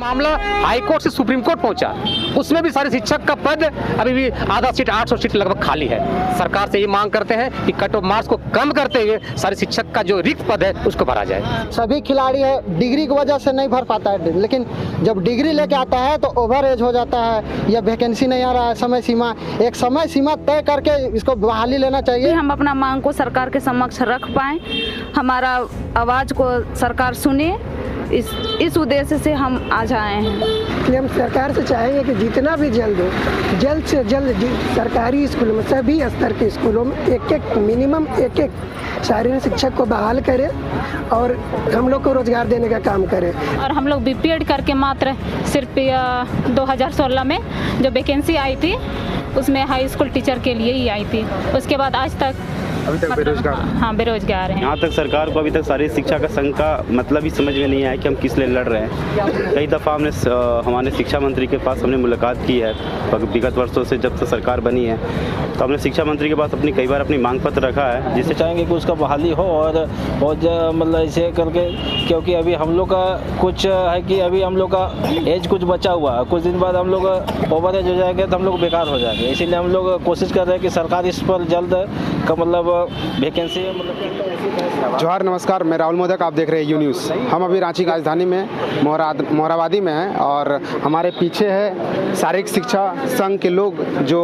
मामला high court से supreme court पहुंचा, उसमें भी सारे शिक्षक का पद अभी भी आधा सीट 800 सीट लगभग खाली है। सरकार से ये मांग करते हैं कि कट ऑफ मार्क्स को कम करते हुए सारे शिक्षक का जो रिक्त पद है उसको भरा जाए। सभी खिलाड़ी है डिग्री की वजह से नहीं भर पाता है, लेकिन जब डिग्री लेके आता है तो ओवर एज हो जाता है या वैकेंसी नहीं आ रहा है समय सीमा, एक समय सीमा तय करके इसको बहाली लेना चाहिए। हम अपना मांग को सरकार के समक्ष रख पाएं, हमारा आवाज़ को सरकार सुने, इस उद्देश्य से हम आज आए हैं। इसलिए हम सरकार से चाहेंगे कि जितना भी जल्द हो, जल्द से जल्द सरकारी स्कूलों में, सभी स्तर के स्कूलों में मिनिमम एक शारीरिक शिक्षक को बहाल करें और हम लोग को रोजगार देने का काम करें। और हम लोग बीपीएड करके मात्र सिर्फ 2016 में जो वैकेंसी आई थी उसमें हाई स्कूल टीचर के लिए ही आई थी, उसके बाद आज तक अभी तक बेरोजगार। हाँ, बेरोजगार हैं। यहाँ तक सरकार को अभी तक शारीरिक शिक्षा का संघ का मतलब ही समझ में नहीं आया कि हम किस लिए लड़ रहे हैं। कई दफ़ा हमारे शिक्षा मंत्री के पास हमने मुलाकात की है विगत वर्षों से, जब से सरकार बनी है, तो हमने शिक्षा मंत्री के पास कई बार अपनी मांग पत्र रखा है, जिससे चाहेंगे कि उसका बहाली हो और मतलब ऐसे करके, क्योंकि अभी हम लोग का कुछ है कि अभी हम लोग का एज कुछ बचा हुआ है, कुछ दिन बाद हम लोग ओवर एज हो जाएंगे तो हम लोग बेकार हो जाएंगे। इसीलिए हम लोग कोशिश कर रहे हैं कि सरकार इस पर जल्द का मतलब वैकेंसी जोहार, नमस्कार, मैं राहुल मोदक, आप देख रहे हैं यू न्यूज़। हम अभी रांची की राजधानी में मोराबादी में हैं और हमारे पीछे है शारीरिक शिक्षा संघ के लोग जो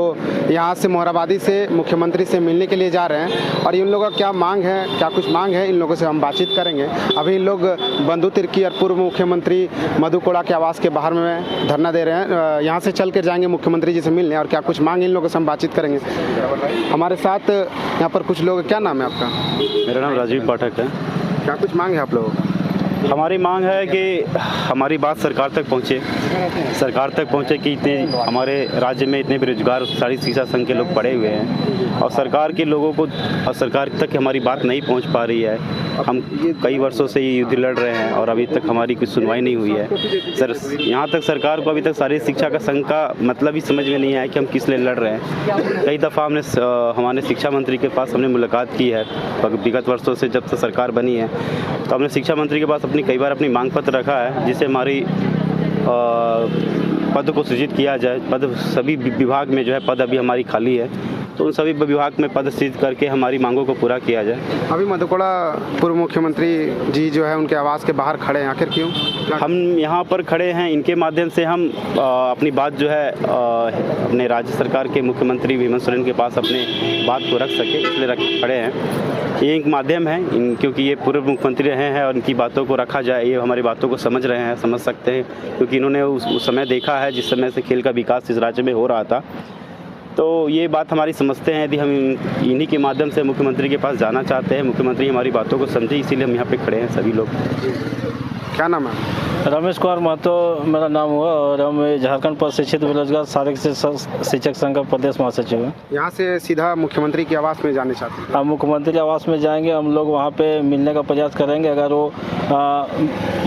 यहाँ से मोराबादी से मुख्यमंत्री से मिलने के लिए जा रहे हैं और इन लोगों का क्या मांग है, क्या कुछ मांग है, इन लोगों से हम बातचीत करेंगे। अभी इन लोग बंधु तिर्की और पूर्व मुख्यमंत्री मधु कोड़ा के आवास के बाहर में धरना दे रहे हैं। यहाँ से चल कर जाएंगे मुख्यमंत्री जी से मिलने और क्या कुछ मांग इन लोगों से हम बातचीत करेंगे। हमारे साथ यहाँ पर कुछ लोग, क्या नाम है आपका? मेरा नाम राजीव पाठक है। क्या कुछ मांग है आप लोगों को? हमारी मांग है कि हमारी बात सरकार तक पहुंचे कि इतने हमारे राज्य में इतने बेरोजगार शारीरिक शिक्षा संघ के लोग पड़े हुए हैं और सरकार के लोगों को और सरकार तक हमारी बात नहीं पहुंच पा रही है। हम कई वर्षों से ये युद्ध लड़ रहे हैं और अभी तक हमारी कुछ सुनवाई नहीं हुई है। सर, यहाँ तक सरकार को अभी तक शारीरिक शिक्षा का संघ का मतलब ही समझ में नहीं आया कि हम किस लिए लड़ रहे हैं। कई दफ़ा हमारे शिक्षा मंत्री के पास हमने मुलाकात की है विगत वर्षों से, जब से सरकार बनी है, तो हमने शिक्षा मंत्री के पास कई बार अपनी मांग पत्र रखा है, जिससे हमारी पद को सृजित किया जाए। पद सभी विभाग में जो है पद अभी हमारी खाली है, तो उन सभी विभाग में पद सृजित करके हमारी मांगों को पूरा किया जाए। अभी मधु कोड़ा पूर्व मुख्यमंत्री जी जो है उनके आवास के बाहर खड़े हैं, आखिर क्यों? हम यहाँ पर खड़े हैं, इनके माध्यम से हम अपनी बात जो है अपने राज्य सरकार के मुख्यमंत्री हेमंत सोरेन के पास अपने बात को रख सके, इसलिए खड़े हैं। ये एक माध्यम है, क्योंकि ये पूर्व मुख्यमंत्री रहे हैं और इनकी बातों को रखा जाए, ये हमारी बातों को समझ रहे हैं, समझ सकते हैं, क्योंकि इन्होंने उस समय देखा है जिस समय से खेल का विकास इस राज्य में हो रहा था। तो ये बात हमारी समझते हैं। यदि हम इन्हीं के माध्यम से मुख्यमंत्री के पास जाना चाहते हैं, मुख्यमंत्री हमारी बातों को समझे, इसीलिए हम यहाँ पे खड़े हैं सभी लोग। क्या नाम है? रमेश कुमार महतो मेरा नाम हुआ और हम झारखंड प्रशिक्षित बेरोजगार शारीरिक शिक्षक संघ का प्रदेश महासचिव हैं। यहाँ से सीधा मुख्यमंत्री के आवास में जाने चाहते हैं? हम मुख्यमंत्री आवास में जाएंगे, हम लोग वहाँ पे मिलने का प्रयास करेंगे। अगर वो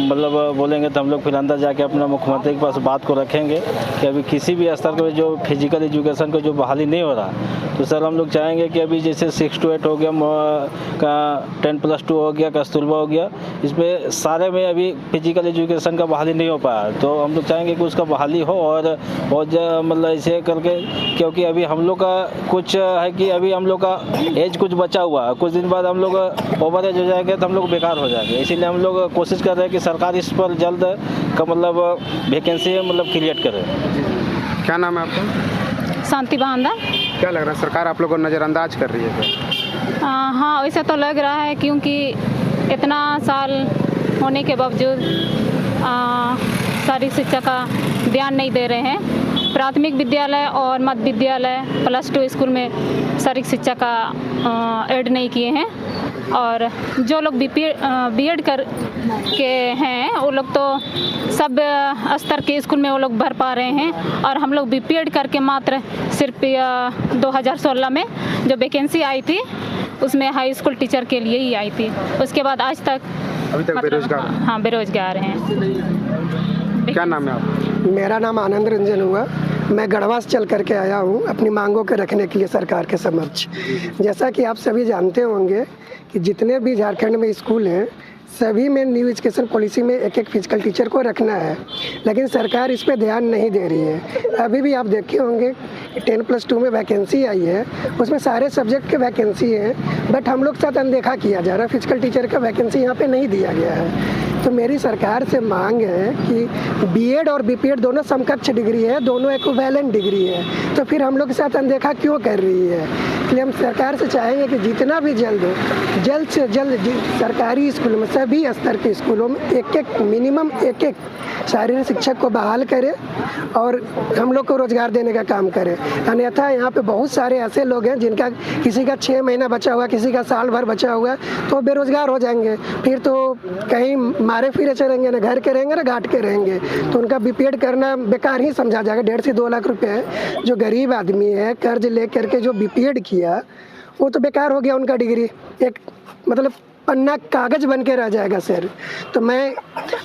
मतलब बोलेंगे तो हम लोग फिर अंदर जाके अपना मुख्यमंत्री के पास बात को रखेंगे कि अभी किसी भी स्तर पर जो फिजिकल एजुकेशन को जो बहाली नहीं हो रहा, तो सर हम लोग चाहेंगे कि अभी जैसे 6 to 8 हो गया, 10+2 हो गया, कस्तूरबा हो गया, इसमें सारे में अभी फिजिकल एजुकेशन का बहाली नहीं हो पाया, तो हम लोग चाहेंगे कि उसका बहाली हो और मतलब ऐसे करके, क्योंकि अभी हम लोग का कुछ है कि अभी हम लोग का एज कुछ बचा हुआ है, कुछ दिन बाद हम लोग ओवर एज हो जाएंगे तो हम लोग बेकार हो जाएंगे। इसीलिए हम लोग कोशिश कर रहे हैं कि सरकार इस पर जल्द का मतलब वैकेंसी मतलब क्रिएट करे। क्या नाम है आपका? शांति बहांदा। क्या लग रहा है, सरकार आप लोगों को नज़रअंदाज कर रही है? हाँ, वैसे तो लग रहा है, क्योंकि इतना साल होने के बावजूद शारीरिक शिक्षा का ध्यान नहीं दे रहे हैं। प्राथमिक विद्यालय और मध्य विद्यालय +2 स्कूल में शारीरिक शिक्षा का ऐड नहीं किए हैं और जो लोग बीएड कर के हैं वो लोग तो सब स्तर के स्कूल में वो लोग भर पा रहे हैं और हम लोग बीपीएड करके मात्र सिर्फ 2016 में जो वैकेंसी आई थी उसमें हाई स्कूल टीचर के लिए ही आई थी, उसके बाद आज तक अभी तक बेरोजगार। हाँ, बेरोजगार हैं। क्या नाम है आपका? मेरा नाम आनंद रंजन हुआ। मैं गढ़वा से चल करके आया हूँ अपनी मांगों को रखने के लिए सरकार के समक्ष। जैसा कि आप सभी जानते होंगे कि जितने भी झारखंड में स्कूल हैं सभी में न्यू एजुकेशन पॉलिसी में एक एक फिजिकल टीचर को रखना है, लेकिन सरकार इस पे ध्यान नहीं दे रही है। अभी भी आप देखे होंगे 10+2 में वैकेंसी आई है, उसमें सारे सब्जेक्ट के वैकेंसी है, बट हम लोग साथ अनदेखा किया जा रहा है। फिजिकल टीचर का वैकेंसी यहाँ पे नहीं दिया गया है। तो मेरी सरकार से मांग है कि बीएड और बीपीएड दोनों समकक्ष डिग्री है, दोनों इक्विवेलेंट डिग्री है, तो फिर हम लोग के साथ अनदेखा क्यों कर रही है? इसलिए हम सरकार से चाहेंगे कि जितना भी जल्द हो, जल्द से जल्द सरकारी स्कूलों में, सभी स्तर के स्कूलों में मिनिमम एक शारीरिक शिक्षक को बहाल करे और हम लोग को रोजगार देने का काम करे। अन्यथा यहाँ पे बहुत सारे ऐसे लोग हैं जिनका किसी का 6 महीना बचा हुआ, किसी का साल भर बचा हुआ, तो बेरोजगार हो जाएंगे। फिर तो कहीं मारे फिरे चलेंगे, ना घर के रहेंगे ना घाट के रहेंगे, तो उनका बीपीएड करना बेकार ही समझा जाएगा। 1.5 से 2 लाख रुपए जो गरीब आदमी है कर्ज ले करके जो बीपीएड किया, वो तो बेकार हो गया। उनका डिग्री एक मतलब पन्ना कागज बन के रह जाएगा सर। तो मैं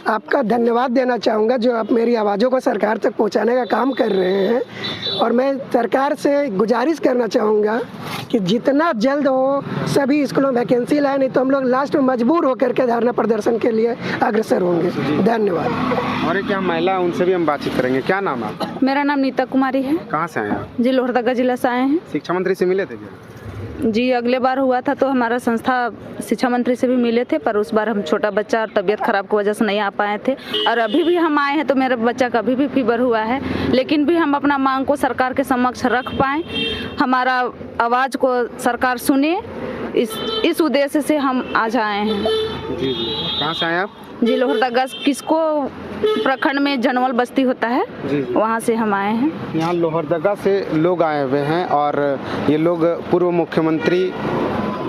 आपका धन्यवाद देना चाहूँगा जो आप मेरी आवाज़ों को सरकार तक पहुँचाने का काम कर रहे हैं, और मैं सरकार से गुजारिश करना चाहूँगा कि जितना जल्द हो सभी स्कूलों में वैकेंसी लाए, नहीं तो हम लोग लास्ट में मजबूर होकर के धरना प्रदर्शन के लिए अग्रसर होंगे। धन्यवाद। और एक यहाँ महिला, उनसे भी हम बातचीत करेंगे। क्या नाम है आपका? मेरा नाम नीता कुमारी है। कहाँ से आए आप? जी, लोहरदगा जिला से आए हैं। शिक्षा मंत्री से मिले थे क्या? जी, अगले बार हुआ था तो हमारा संस्था शिक्षा मंत्री से भी मिले थे, पर उस बार हम छोटा बच्चा और तबीयत खराब की वजह से नहीं आ पाए थे। और अभी भी हम आए हैं तो मेरे बच्चा का अभी भी फीवर हुआ है, लेकिन भी हम अपना मांग को सरकार के समक्ष रख पाएँ, हमारा आवाज़ को सरकार सुने, इस उद्देश्य से हम आज आए हैं। जी, कहाँ से आए आप? जी, लोहरदगा किसको प्रखंड में जनवल बस्ती होता है, वहाँ से हम आए हैं। यहाँ लोहरदगा से लोग आए हुए हैं और ये लोग पूर्व मुख्यमंत्री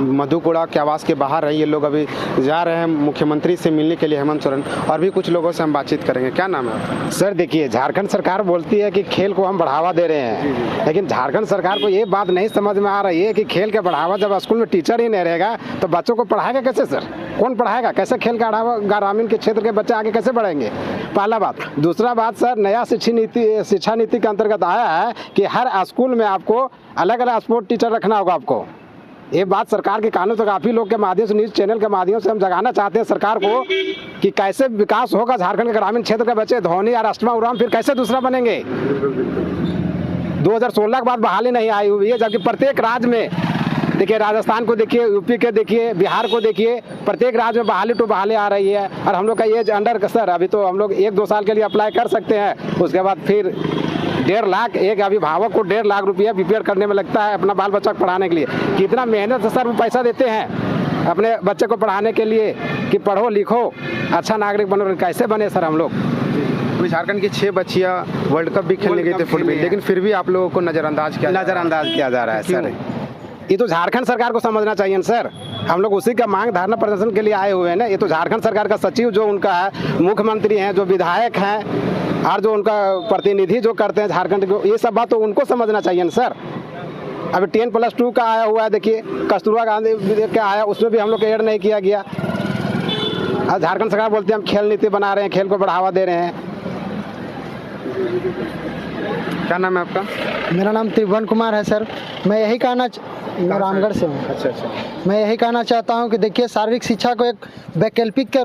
मधु कोड़ा के आवास के बाहर है। ये लोग अभी जा रहे हैं मुख्यमंत्री से मिलने के लिए, हेमंत सोरेन, और भी कुछ लोगों से हम बातचीत करेंगे। क्या नाम है? सर देखिए, झारखंड सरकार बोलती है कि खेल को हम बढ़ावा दे रहे हैं, लेकिन झारखंड सरकार को ये बात नहीं समझ में आ रही है कि खेल का बढ़ावा जब स्कूल में टीचर ही नहीं रहेगा तो बच्चों को पढ़ाएगा कैसे सर? कौन पढ़ाएगा? कैसे खेल का बढ़ावा ग्रामीण के क्षेत्र के बच्चे आगे कैसे बढ़ेंगे? पहला बात। दूसरा बात सर, नया शिक्षा नीति के अंतर्गत आया है कि हर स्कूल में आपको अलग अलग स्पोर्ट टीचर रखना होगा आपको। ये बात सरकार के कानों तक काफ़ी लोग के माध्यम से, न्यूज़ चैनल के माध्यम से हम जगाना चाहते हैं सरकार को कि कैसे विकास होगा झारखंड के ग्रामीण क्षेत्र के बच्चे। धोनी और अष्टमा उराम फिर कैसे दूसरा बनेंगे? 2016 के बाद बहाली नहीं आई हुई है, जबकि प्रत्येक राज्य में देखिए, राजस्थान को देखिए, यूपी के देखिए, बिहार को देखिए, प्रत्येक राज्य में बहाली टू बहाली आ रही है। और हम लोग का एज अंडर सर, अभी तो हम लोग 1-2 साल के लिए अप्लाई कर सकते हैं, उसके बाद फिर 1.5 लाख एक अभिभावक को 1.5 लाख रुपया बीपीएड करने में लगता है अपना बाल बच्चा को पढ़ाने के लिए। कितना मेहनत से सर वो पैसा देते हैं अपने बच्चे को पढ़ाने के लिए कि पढ़ो लिखो अच्छा नागरिक बनो। कैसे बने सर हम लोग? झारखंड की 6 बच्चियां वर्ल्ड कप भी खेलने गई थे फुटबॉल, लेकिन फिर भी आप लोगों को नज़रअंदाज किया जा रहा है सर। ये तो झारखंड सरकार को समझना चाहिए ना सर। हम लोग उसी का मांग धारणा प्रदर्शन के लिए आए हुए हैं ना। ये तो झारखंड सरकार का सचिव जो उनका है, मुख्यमंत्री हैं, जो विधायक हैं और जो उनका प्रतिनिधि जो करते हैं झारखंड को, ये सब बात तो उनको समझना चाहिए ना सर। अभी 10+2 का आया हुआ है, देखिए कस्तूरबा गांधी का आया, उसमें भी हम लोग ऐड नहीं किया गया। झारखंड सरकार बोलती है हम खेल नीति बना रहे हैं, खेल को बढ़ावा दे रहे हैं। क्या नाम है आपका? मेरा नाम त्रिभुवन कुमार है सर। मैं यही कहना मैं रामगढ़ से हूँ। अच्छा। मैं यही कहना चाहता हूँ कि देखिए, शारीरिक शिक्षा को एक वैकल्पिक के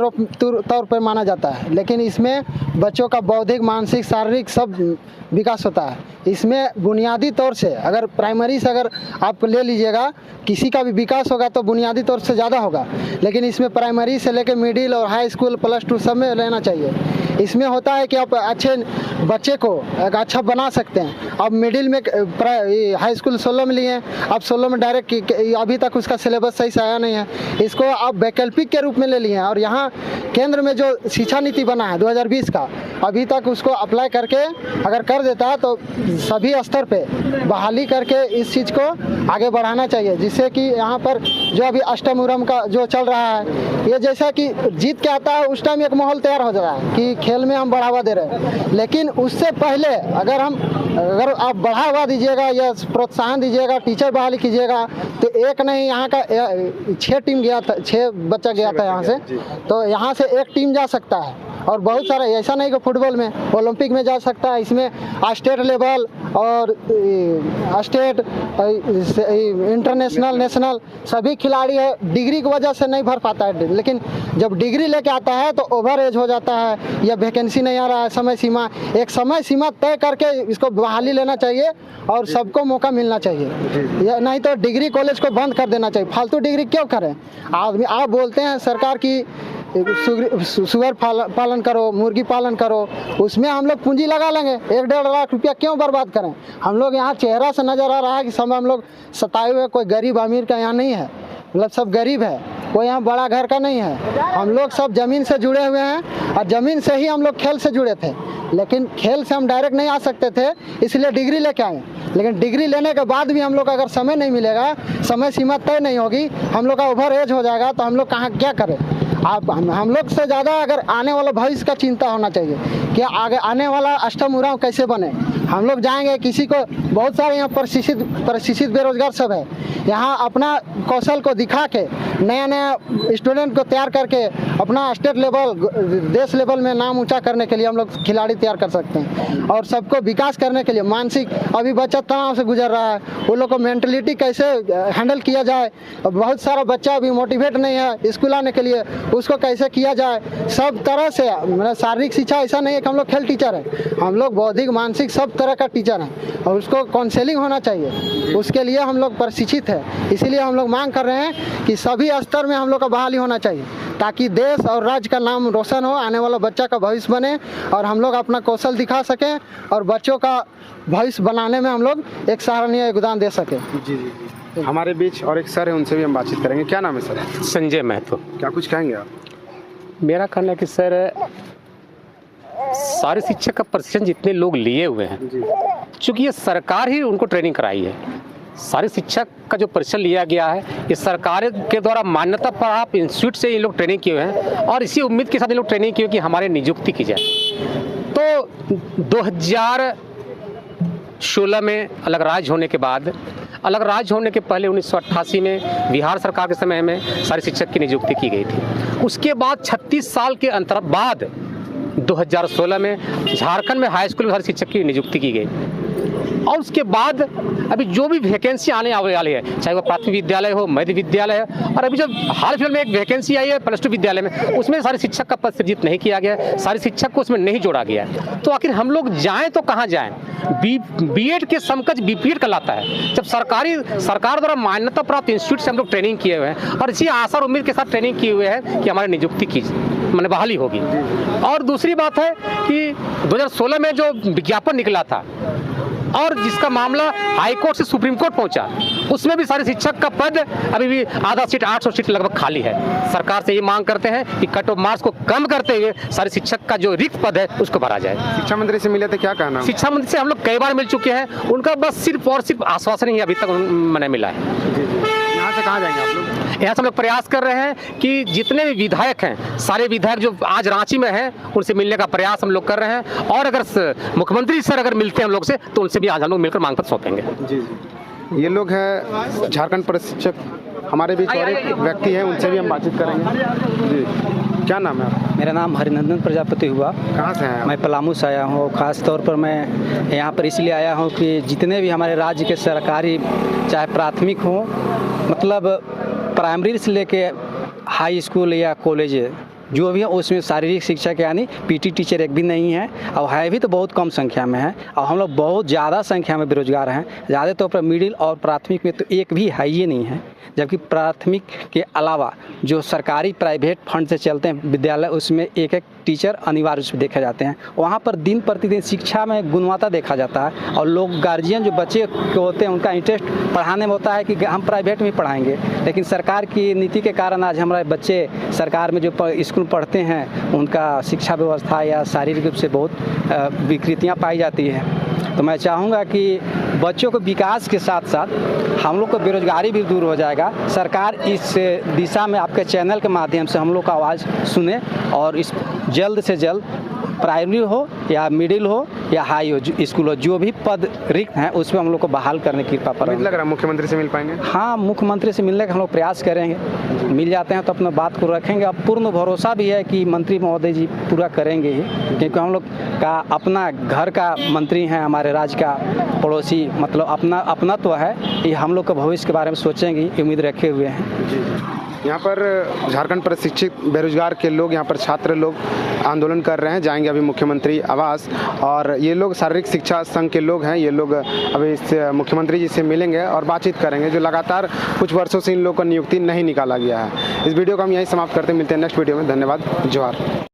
तौर पर माना जाता है, लेकिन इसमें बच्चों का बौद्धिक, मानसिक, शारीरिक सब विकास होता है। इसमें बुनियादी तौर से अगर प्राइमरी से अगर आप ले लीजिएगा, किसी का भी विकास होगा तो बुनियादी तौर से ज़्यादा होगा, लेकिन इसमें प्राइमरी से लेकर मिडिल और हाई स्कूल +2 सब में लेना चाहिए। इसमें होता है कि आप अच्छे बच्चे को एक अच्छा बना सकते हैं। अब मिडिल में हाई स्कूल 16 में लिए हैं, अब 16 में डायरेक्ट अभी तक उसका सिलेबस सही से आया नहीं है, इसको आप वैकल्पिक के रूप में ले लिए हैं। और यहाँ केंद्र में जो शिक्षा नीति बना है 2020 का, अभी तक उसको अप्लाई करके अगर कर देता है तो सभी स्तर पे बहाली करके इस चीज़ को आगे बढ़ाना चाहिए, जिससे कि यहाँ पर जो अभी अष्टमुरम का जो चल रहा है, ये जैसा कि जीत के आता है उस टाइम एक माहौल तैयार हो रहा है कि खेल में हम बढ़ावा दे रहे हैं, लेकिन उससे पहले अगर आप बढ़ावा दीजिएगा या प्रोत्साहन दीजिएगा, टीचर बहाली कीजिएगा, तो एक नहीं, यहाँ का 6 टीम गया था, 6 बच्चा गया था यहाँ से, तो यहाँ से एक टीम जा सकता है। और बहुत सारा, ऐसा नहीं कि फुटबॉल में ओलंपिक में जा सकता है, इसमें स्टेट लेवल और स्टेट इंटरनेशनल नेशनल सभी खिलाड़ी है, डिग्री की वजह से नहीं भर पाता है, लेकिन जब डिग्री लेके आता है तो ओवर एज हो जाता है या वैकेंसी नहीं आ रहा है, समय सीमा, एक समय सीमा तय करके इसको बहाली लेना चाहिए और सबको मौका मिलना चाहिए, या नहीं तो डिग्री कॉलेज को बंद कर देना चाहिए। फालतू डिग्री क्यों करें आदमी? आप बोलते हैं सरकार की सुअर पालन करो, मुर्गी पालन करो, उसमें हम लोग पूंजी लगा लेंगे, 1-1.5 लाख रुपया क्यों बर्बाद करें? हम लोग यहाँ चेहरा से नज़र आ रहा है कि सब हम लोग सताए हुए, कोई गरीब अमीर का यहाँ नहीं है, मतलब सब गरीब है, कोई यहाँ बड़ा घर का नहीं है। हम लोग सब ज़मीन से जुड़े हुए हैं और ज़मीन से ही हम लोग खेल से जुड़े थे, लेकिन खेल से हम डायरेक्ट नहीं आ सकते थे, इसलिए डिग्री लेके आए। लेकिन डिग्री लेने के बाद भी हम लोग अगर समय नहीं मिलेगा, समय सीमा तय नहीं होगी, हम लोग का ओवर एज हो जाएगा, तो हम लोग कहाँ क्या करें? आप हम लोग से ज़्यादा अगर आने वाला भविष्य का चिंता होना चाहिए कि आगे आने वाला अष्टमुराव कैसे बने। हम लोग जाएंगे, किसी को बहुत सारे यहाँ प्रशिक्षित बेरोजगार सब है, यहाँ अपना कौशल को दिखा के नया स्टूडेंट को तैयार करके अपना स्टेट लेवल, देश लेवल में नाम ऊंचा करने के लिए हम लोग खिलाड़ी तैयार कर सकते हैं। और सबको विकास करने के लिए मानसिक, अभी बच्चा तनाव से गुजर रहा है, वो लोग को मेंटलिटी कैसे हैंडल किया जाए, बहुत सारा बच्चा अभी मोटिवेट नहीं है स्कूल आने के लिए, उसको कैसे किया जाए, सब तरह से। मतलब शारीरिक शिक्षा ऐसा नहीं है कि हम लोग खेल टीचर हैं, हम लोग बौद्धिक मानसिक सब तरह का टीचर हैं और उसको काउंसलिंग होना चाहिए, उसके लिए हम लोग प्रशिक्षित है। इसीलिए हम लोग मांग कर रहे हैं कि सभी स्तर में हम लोग का बहाली होना चाहिए, ताकि देश और राज्य का नाम रोशन हो, आने वाला बच्चा का भविष्य बने और हम लोग अपना कौशल दिखा सकें और बच्चों का भविष्य बनाने में हम लोग एक सराहनीय योगदान दे सकें। जी। हमारे बीच और एक सर है, उनसे भी हम बातचीत करेंगे। क्या नाम है सर? संजय महतो। क्या कुछ कहेंगे आप? मेरा कहना है कि सर, सारे शिक्षक का प्रशिक्षण जितने लोग लिए हुए हैं, चूँकि ये सरकार ही उनको ट्रेनिंग कराई है, सारे शिक्षक का जो प्रशिक्षण लिया गया है ये सरकार के द्वारा मान्यता प्राप्त इंस्टीट्यूट से ये लोग ट्रेनिंग किए हुए हैं और इसी उम्मीद के साथ ये लोग ट्रेनिंग किए कि हमारे नियुक्ति की जाए। तो 2016 में अलग राज्य होने के बाद, अलग राज्य होने के पहले 1988 में बिहार सरकार के समय में सारे शिक्षक की नियुक्ति की गई थी। उसके बाद 36 साल के अंतर बाद 2016 में झारखंड में हाई स्कूल में सारे शिक्षक की नियुक्ति की गई और उसके बाद अभी जो भी वैकेंसी आने वाली है, चाहे वो प्राथमिक विद्यालय हो, मध्य विद्यालय हो, और अभी जो हाल फिलहाल में एक वैकेंसी आई है प्लस 2 विद्यालय में, उसमें सारे शिक्षक का पद सृजित नहीं किया गया है, सारे शिक्षक को उसमें नहीं जोड़ा गया है। तो आखिर हम लोग जाएं तो कहाँ जाएं? बीएड के समकक्ष बीपीएड कहलाता है, जब सरकार द्वारा मान्यता प्राप्त इंस्टीट्यूट से हम लोग ट्रेनिंग किए हुए हैं और इसी आशा और उम्मीद के साथ ट्रेनिंग किए हुए हैं कि हमारी नियुक्ति की मैंने बहाली होगी। और दूसरी बात है कि 2016 में जो विज्ञापन निकला था और जिसका मामला हाई कोर्ट से सुप्रीम कोर्ट पहुंचा, उसमें भी सारे शिक्षक का पद अभी भी आधा सीट 800 सीट लगभग खाली है। सरकार से ये मांग करते हैं कि कट ऑफ मार्क्स को कम करते हुए सारे शिक्षक का जो रिक्त पद है उसको भरा जाए। शिक्षा मंत्री से मिले थे, क्या कहना? शिक्षा मंत्री से हम लोग कई बार मिल चुके हैं, उनका बस सिर्फ और सिर्फ आश्वासन ही अभी तक मैंने मिला है। यहाँ से कहाँ जाएंगे आप लोग? यहाँ से हम लोग प्रयास कर रहे हैं कि जितने भी विधायक हैं, सारे विधायक जो आज रांची में हैं, उनसे मिलने का प्रयास हम लोग कर रहे हैं और अगर मुख्यमंत्री सर अगर मिलते हैं हम लोग से तो उनसे भी आज हम लोग मिलकर मांग पत्र सौंपेंगे। जी। ये लोग हैं झारखंड प्रशिक्षक, हमारे बीच और एक व्यक्ति हैं, उनसे भी हम बातचीत करेंगे। जी, क्या नाम है आपका? मेरा नाम हरिनंदन प्रजापति हुआ। कहाँ से हैं आप? मैं पलामू से आया हूँ। ख़ास तौर पर मैं यहाँ पर इसलिए आया हूँ कि जितने भी हमारे राज्य के सरकारी, चाहे प्राथमिक हो, मतलब प्राइमरी से लेके हाई स्कूल या कॉलेज जो भी है, उसमें शारीरिक शिक्षा के यानी पीटी टीचर एक भी नहीं है और है भी तो बहुत कम संख्या में है और हम लोग बहुत ज़्यादा संख्या में बेरोजगार हैं। ज़्यादा तौर पर मिडिल और प्राथमिक में तो एक भी है ही नहीं है, जबकि प्राथमिक के अलावा जो सरकारी प्राइवेट फंड से चलते हैं विद्यालय, उसमें एक एक टीचर अनिवार्य रूप से देखे जाते हैं। वहाँ पर दिन प्रतिदिन शिक्षा में गुणवत्ता देखा जाता है और लोग गार्जियन जो बच्चे के होते हैं उनका इंटरेस्ट पढ़ाने में होता है कि हम प्राइवेट में पढ़ाएंगे, लेकिन सरकार की नीति के कारण आज हमारे बच्चे सरकार में जो स्कूल पढ़ते हैं उनका शिक्षा व्यवस्था या शारीरिक रूप से बहुत विकृतियाँ पाई जाती हैं। तो मैं चाहूँगा कि बच्चों को विकास के साथ साथ हम लोग को बेरोजगारी भी दूर हो जाएगा। सरकार इस दिशा में आपके चैनल के माध्यम से हम लोग का आवाज़ सुने और इस जल्द से जल्द प्राइमरी हो या मिडिल हो या हाई हो स्कूल हो, जो भी पद रिक्त हैं उसमें हम लोग को बहाल करने की कृपा पर लग रहा है मुख्यमंत्री से मिल पाएंगे? हाँ, मुख्यमंत्री से मिलने का हम लोग प्रयास करेंगे, मिल जाते हैं तो अपना बात को रखेंगे। अब पूर्ण भरोसा भी है कि मंत्री महोदय जी पूरा करेंगे ही, क्योंकि हम लोग का अपना घर का मंत्री हैं, हमारे राज्य का पड़ोसी, मतलब अपनत्व है, ये हम लोग का भविष्य के बारे में सोचेंगे, उम्मीद रखे हुए हैं। यहाँ पर झारखंड प्रशिक्षित बेरोजगार के लोग, यहाँ पर छात्र लोग आंदोलन कर रहे हैं, जाएंगे अभी मुख्यमंत्री आवास, और ये लोग शारीरिक शिक्षा संघ के लोग हैं। ये लोग अभी इस मुख्यमंत्री जी से मिलेंगे और बातचीत करेंगे, जो लगातार कुछ वर्षों से इन लोगों को नियुक्ति नहीं निकाला गया है। इस वीडियो को हम यहीं समाप्त करते हैं, मिलते हैं नेक्स्ट वीडियो में। धन्यवाद, जोहार।